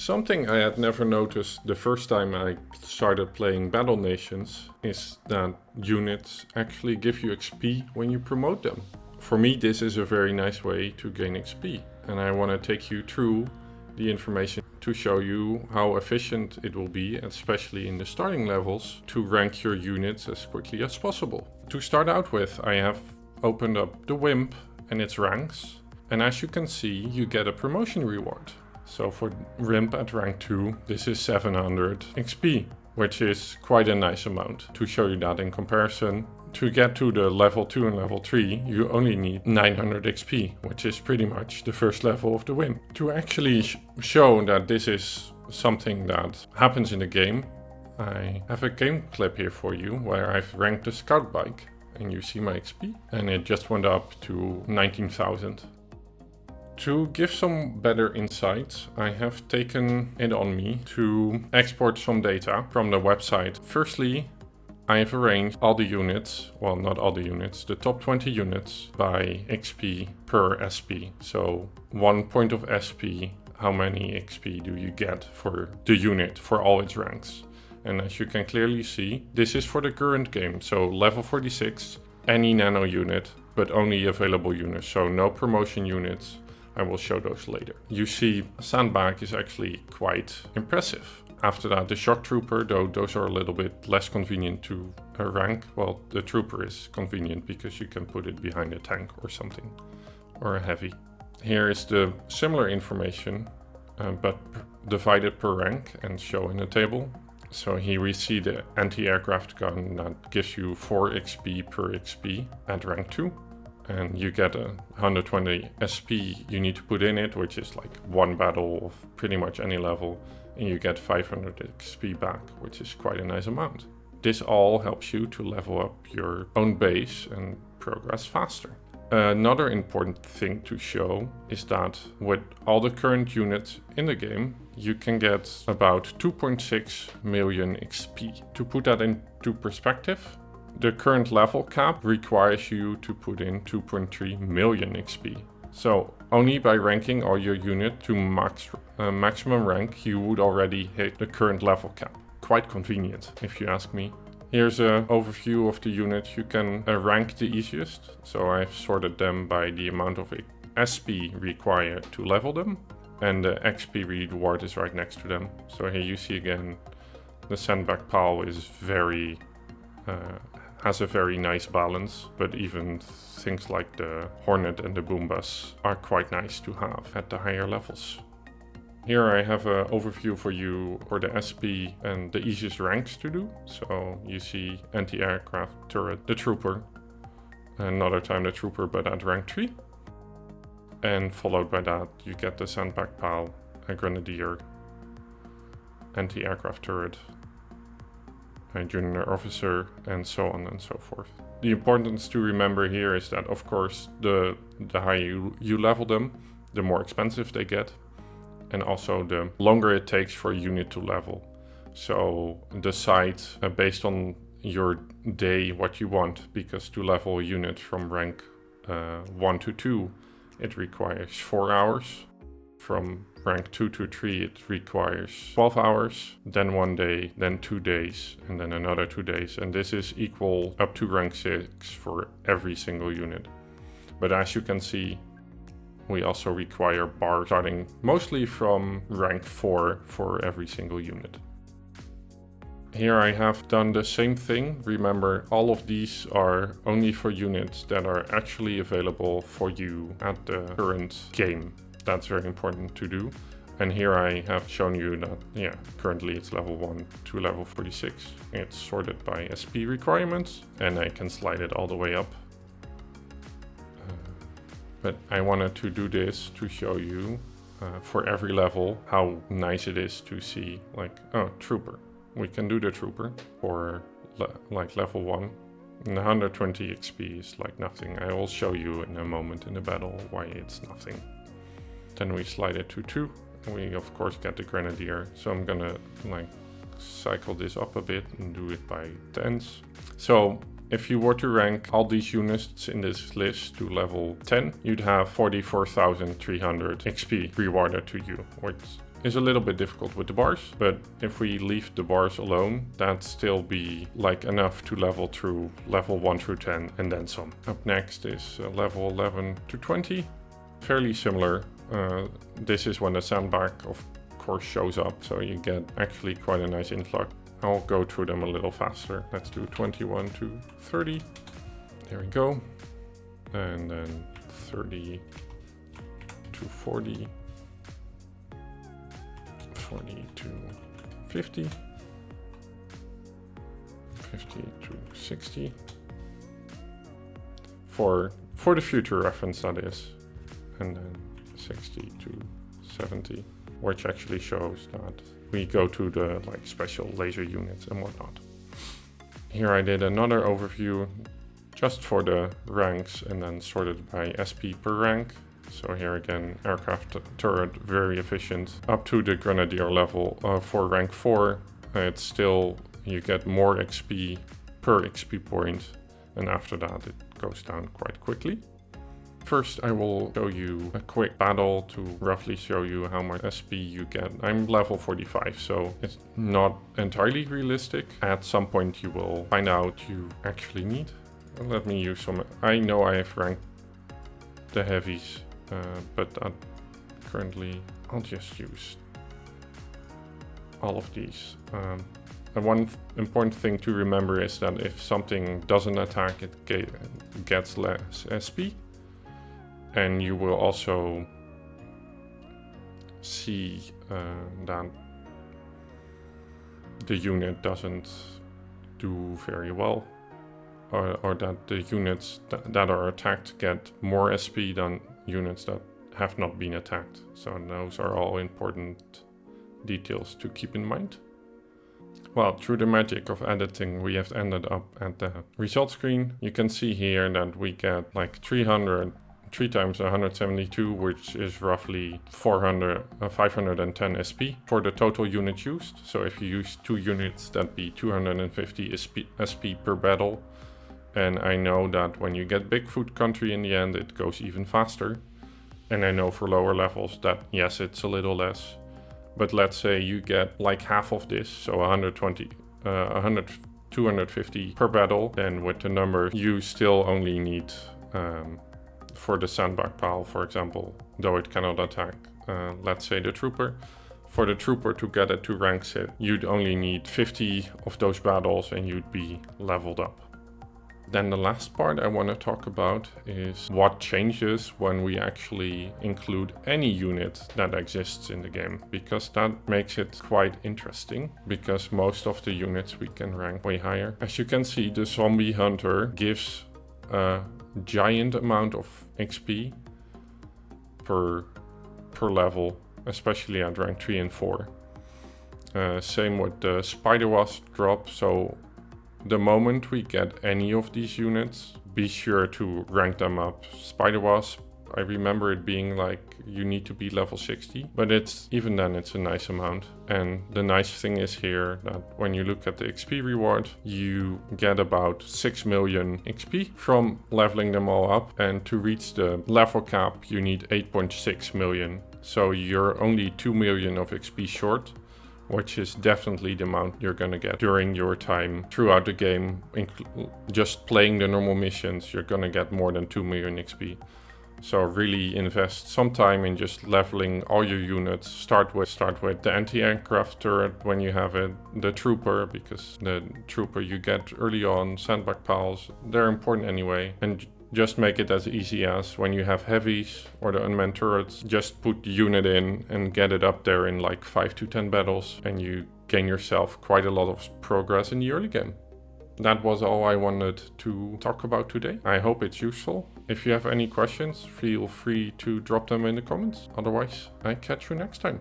Something I had never noticed the first time I started playing Battle Nations is that units actually give you XP when you promote them. For me, this is a very nice way to gain XP, and I want to take you through the information to show you how efficient it will be, especially in the starting levels, to rank your units as quickly as possible. To start out with, I have opened up the WIMP and its ranks, and as you can see, you get a promotion reward. So for WIMP at rank 2, this is 700 XP, which is quite a nice amount. To show you that in comparison, to get to the level 2 and level 3, you only need 900 XP, which is pretty much the first level of the WIMP. To actually show that this is something that happens in the game, I have a game clip here for you where I've ranked the scout bike, and you see my XP, and it just went up to 19,000. To give some better insight, I have taken it on me to export some data from the website. Firstly, I have arranged all the units, well, not all the units, the top 20 units by XP per SP. So 1 point of SP, how many XP do you get for the unit for all its ranks? And as you can clearly see, this is for the current game. So level 46, any nano unit, but only available units. So no promotion units. I will show those later. You see, Sandbag is actually quite impressive. After that, the Shock Trooper, though those are a little bit less convenient to rank. Well, the Trooper is convenient because you can put it behind a tank or something, or a heavy. Here is the similar information, but divided per rank and shown in a table. So here we see the anti-aircraft gun that gives you 4 XP per XP at rank 2. And you get a 120 SP you need to put in it, which is like one battle of pretty much any level, and you get 500 XP back, which is quite a nice amount. This all helps you to level up your own base and progress faster. Another important thing to show is that with all the current units in the game, you can get about 2.6 million XP. To put that into perspective, the current level cap requires you to put in 2.3 million XP. So only by ranking all your unit to maximum rank, you would already hit the current level cap. Quite convenient, if you ask me. Here's an overview of the units you can rank the easiest. So I've sorted them by the amount of SP required to level them, and the XP reward is right next to them. So here you see again, the Sandbag PAL is has a very nice balance, but even things like the Hornet and the Boombas are quite nice to have at the higher levels. Here I have an overview for you for the SP and the easiest ranks to do. So you see anti-aircraft turret, the Trooper, another time the Trooper but at rank 3. And followed by that you get the Sandbag PAL, a Grenadier, anti-aircraft turret, a junior officer, and so on and so forth. The importance to remember here is that, of course, the higher you level them, the more expensive they get, and also the longer it takes for a unit to level. So decide based on your day what you want, because to level a unit from rank 1 to 2, it requires 4 hours. From rank 2 to 3, it requires 12 hours, then 1 day, then 2 days, and then another 2 days. And this is equal up to rank 6 for every single unit. But as you can see, we also require bar starting mostly from rank 4 for every single unit. Here I have done the same thing. Remember, all of these are only for units that are actually available for you at the current game. That's very important to do. And here I have shown you that, currently it's level 1 to level 46. It's sorted by SP requirements, and I can slide it all the way up. But I wanted to do this to show you for every level how nice it is to see, like, oh, Trooper. We can do the Trooper for like level 1. And 120 XP is like nothing. I will show you in a moment in the battle why it's nothing. Then we slide it to 2, and we of course get the Grenadier. So I'm gonna like cycle this up a bit and do it by tens. So if you were to rank all these units in this list to level 10, you'd have 44,300 XP rewarded to you, which is a little bit difficult with the bars, but if we leave the bars alone, that'd still be like enough to level through level 1 through 10 and then some. Up next is level 11 to 20, fairly similar. This is when the sandbag of course shows up, so you get actually quite a nice influx. I'll go through them a little faster. Let's do 21 to 30. There we go. And then 30 to 40. 40 to 50. 50 to 60. For the future reference, that is. And then 60 to 70, which actually shows that we go to the like special laser units and whatnot. Here I did another overview just for the ranks and then sorted by SP per rank. So here again, aircraft turret, very efficient. Up to the grenadier level for rank 4, it's still, you get more XP per XP point, and after that it goes down quite quickly. First I will show you a quick battle to roughly show you how much SP you get. I'm level 45, so it's not entirely realistic. At some point you will find out you actually need. Let me use some, I know I have ranked the heavies, but currently I'll just use all of these. And one important thing to remember is that if something doesn't attack, it gets less SP. And you will also see that the unit doesn't do very well, or that the units that are attacked get more SP than units that have not been attacked. So those are all important details to keep in mind. Well, through the magic of editing, we have ended up at the result screen. You can see here that we get like 3 times 172, which is roughly 510 SP for the total unit used. So if you use 2 units, that'd be 250 SP per battle. And I know that when you get Bigfoot country in the end, it goes even faster. And I know for lower levels that yes, it's a little less. But let's say you get like half of this, so 250 per battle, then with the number you still only need for the sandbag pal, for example, though it cannot attack, let's say the trooper. For the trooper to get it to rank 6, you'd only need 50 of those battles and you'd be leveled up. Then the last part I want to talk about is what changes when we actually include any unit that exists in the game, because that makes it quite interesting, because most of the units we can rank way higher. As you can see, the zombie hunter gives a giant amount of XP per level, especially at rank 3 and 4. Same with the spider wasp drop. So the moment we get any of these units, be sure to rank them up. Spider wasp, I remember it being like you need to be level 60, but even then it's a nice amount. And the nice thing is here that when you look at the XP reward, you get about 6 million XP from leveling them all up, and to reach the level cap you need 8.6 million. So you're only 2 million of XP short, which is definitely the amount you're gonna get during your time throughout the game. Just playing the normal missions, you're gonna get more than 2 million XP. So really invest some time in just leveling all your units. Start with the anti-aircraft turret when you have it, the trooper, because the trooper you get early on, sandbag pals, they're important anyway. And just make it as easy as when you have heavies or the unmanned turrets, just put the unit in and get it up there in like 5 to 10 battles, and you gain yourself quite a lot of progress in the early game. That was all I wanted to talk about today. I hope it's useful. If you have any questions, feel free to drop them in the comments. Otherwise, I catch you next time.